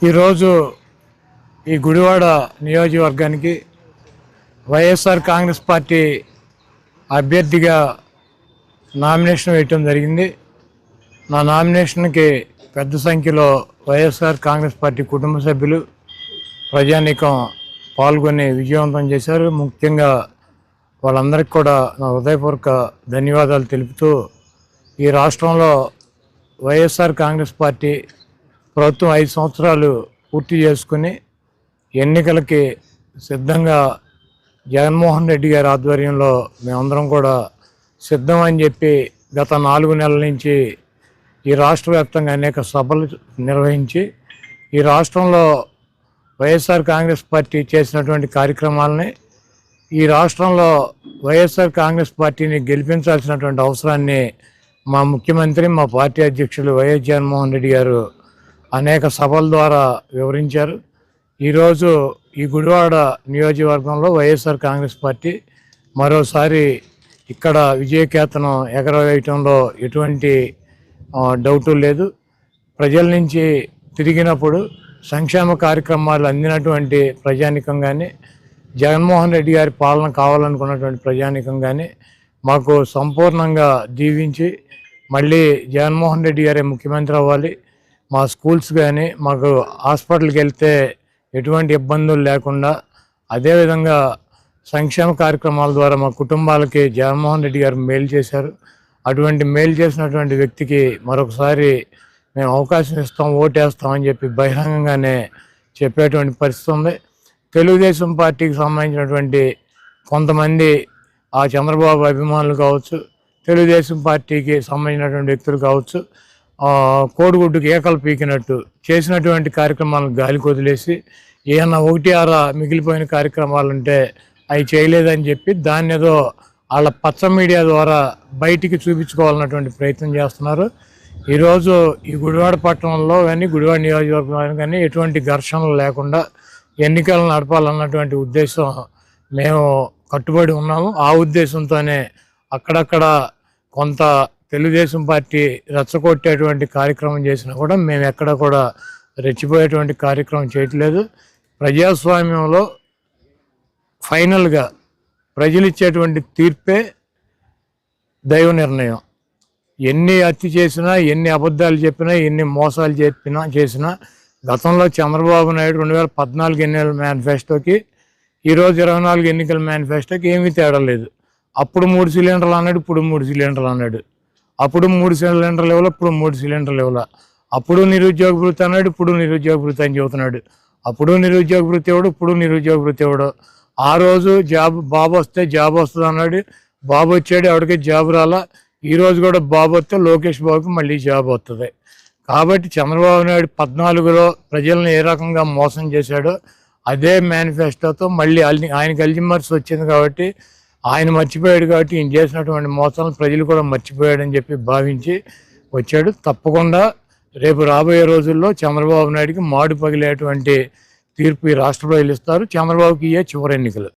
ఈరోజు ఈ గుడివాడ నియోజకవర్గానికి వైఎస్ఆర్ కాంగ్రెస్ పార్టీ అభ్యర్థిగా నామినేషన్ వేయటం జరిగింది. నా నామినేషన్కి పెద్ద సంఖ్యలో వైఎస్ఆర్ కాంగ్రెస్ పార్టీ కుటుంబ సభ్యులు, ప్రజానీకం పాల్గొని విజయవంతం చేశారు. ముఖ్యంగా వాళ్ళందరికీ కూడా నా హృదయపూర్వక ధన్యవాదాలు తెలుపుతూ, ఈ రాష్ట్రంలో వైఎస్ఆర్ కాంగ్రెస్ పార్టీ ప్రభుత్వం 5 సంవత్సరాలు పూర్తి చేసుకుని ఎన్నికలకి సిద్ధంగా జగన్మోహన్ రెడ్డి గారి ఆధ్వర్యంలో మేమందరం కూడా సిద్ధం అని చెప్పి గత 4 నెలల నుంచి ఈ రాష్ట్ర వ్యాప్తంగా అనేక సభలు నిర్వహించి ఈ రాష్ట్రంలో వైఎస్ఆర్ కాంగ్రెస్ పార్టీ చేసినటువంటి కార్యక్రమాలని, ఈ రాష్ట్రంలో వైఎస్ఆర్ కాంగ్రెస్ పార్టీని గెలిపించాల్సినటువంటి అవసరాన్ని మా ముఖ్యమంత్రి, మా పార్టీ అధ్యక్షులు వైఎస్ జగన్మోహన్ రెడ్డి గారు అనేక సభల ద్వారా వివరించారు. ఈరోజు ఈ గుడివాడ నియోజకవర్గంలో వైఎస్ఆర్ కాంగ్రెస్ పార్టీ మరోసారి ఇక్కడ విజయకేతనం ఎగరవేయటంలో ఎటువంటి డౌటు లేదు. ప్రజల నుంచి తిరిగినప్పుడు సంక్షేమ కార్యక్రమాలు అందినటువంటి ప్రజానికం కానీ, జగన్మోహన్ రెడ్డి గారి పాలన కావాలనుకున్నటువంటి ప్రజానికం కానీ మాకు సంపూర్ణంగా దీవించి మళ్ళీ జగన్మోహన్ రెడ్డి గారే ముఖ్యమంత్రి అవ్వాలి, మా స్కూల్స్ కానీ మాకు హాస్పిటల్కి వెళ్తే ఎటువంటి ఇబ్బందులు లేకుండా, అదేవిధంగా సంక్షేమ కార్యక్రమాల ద్వారా మా కుటుంబాలకి జగన్మోహన్ రెడ్డి గారు మేలు చేశారు. అటువంటి మేలు చేసినటువంటి వ్యక్తికి మరొకసారి మేము అవకాశం ఇస్తాం, ఓటేస్తామని చెప్పి బహిరంగంగానే చెప్పేటువంటి పరిస్థితి ఉంది. తెలుగుదేశం పార్టీకి సంబంధించినటువంటి కొంతమంది ఆ చంద్రబాబు అభిమానులు కావచ్చు, తెలుగుదేశం పార్టీకి సంబంధించినటువంటి వ్యక్తులు కావచ్చు, కోడిగుడ్డుకి ఏకలు పీకినట్టు చేసినటువంటి కార్యక్రమాలను గాలికి వదిలేసి ఏమన్నా 1-6 మిగిలిపోయిన కార్యక్రమాలు ఉంటే అవి చేయలేదని చెప్పి దాన్ని ఏదో వాళ్ళ పచ్చ మీడియా ద్వారా బయటికి చూపించుకోవాలన్నటువంటి ప్రయత్నం చేస్తున్నారు. ఈరోజు ఈ గుడివాడ పట్టణంలో కానీ, గుడివాడ నియోజకవర్గంలో కానీ ఎటువంటి ఘర్షణలు లేకుండా ఎన్నికలను నడపాలన్నటువంటి ఉద్దేశం మేము కట్టుబడి ఉన్నాము. ఆ ఉద్దేశంతోనే అక్కడక్కడ కొంత తెలుగుదేశం పార్టీ రెచ్చగొట్టేటువంటి కార్యక్రమం చేసినా కూడా మేము ఎక్కడ కూడా రెచ్చిపోయేటువంటి కార్యక్రమం చేయట్లేదు. ప్రజాస్వామ్యంలో ఫైనల్గా ప్రజలు ఇచ్చేటువంటి తీర్పే దైవ నిర్ణయం. ఎన్ని హత్య చేసినా, ఎన్ని అబద్ధాలు చెప్పినా, ఎన్ని మోసాలు చేసినా గతంలో చంద్రబాబు నాయుడు 2014 ఎన్నికల మేనిఫెస్టోకి ఈరోజు 24 ఎన్నికల మేనిఫెస్టోకి ఏమీ తేడా లేదు. అప్పుడు 3 సిలిండర్లు అన్నాడు, ఇప్పుడు 3 సిలిండర్లు అన్నాడు. అప్పుడు 3 సిలిండర్లు ఇవ్వాల, ఇప్పుడు 3 సిలిండర్లు ఇవ్వాల. అప్పుడు నిరుద్యోగ భృతి అన్నాడు, ఇప్పుడు నిరుద్యోగ భృతి అని చెబుతున్నాడు. అప్పుడు నిరుద్యోగ భృతి ఇవ్వడు, ఇప్పుడు నిరుద్యోగ భృతి ఇవ్వడు. ఆ రోజు బాబు వస్తే జాబ్ వస్తుంది అన్నాడు, బాబు వచ్చాడు, ఎవరికి జాబ్ రాలా. ఈరోజు కూడా బాబు వస్తే లోకేష్ బాబుకి మళ్ళీ జాబ్ వస్తుంది. కాబట్టి చంద్రబాబు నాయుడు 14లో ప్రజలను ఏ రకంగా మోసం చేశాడో అదే మేనిఫెస్టోతో మళ్ళీ ఆయనకి అల్జిమర్స్ వచ్చింది కాబట్టి, ఆయన మర్చిపోయాడు కాబట్టి ఈయన చేసినటువంటి మోసాలను ప్రజలు కూడా మర్చిపోయాడని చెప్పి భావించి వచ్చాడు. తప్పకుండా రేపు రాబోయే రోజుల్లో చంద్రబాబు నాయుడికి మాడు పగిలేటువంటి తీర్పు ఈ రాష్ట్ర ప్రజలు ఇస్తారు. చంద్రబాబుకి ఇయే చివరి ఎన్నికలు.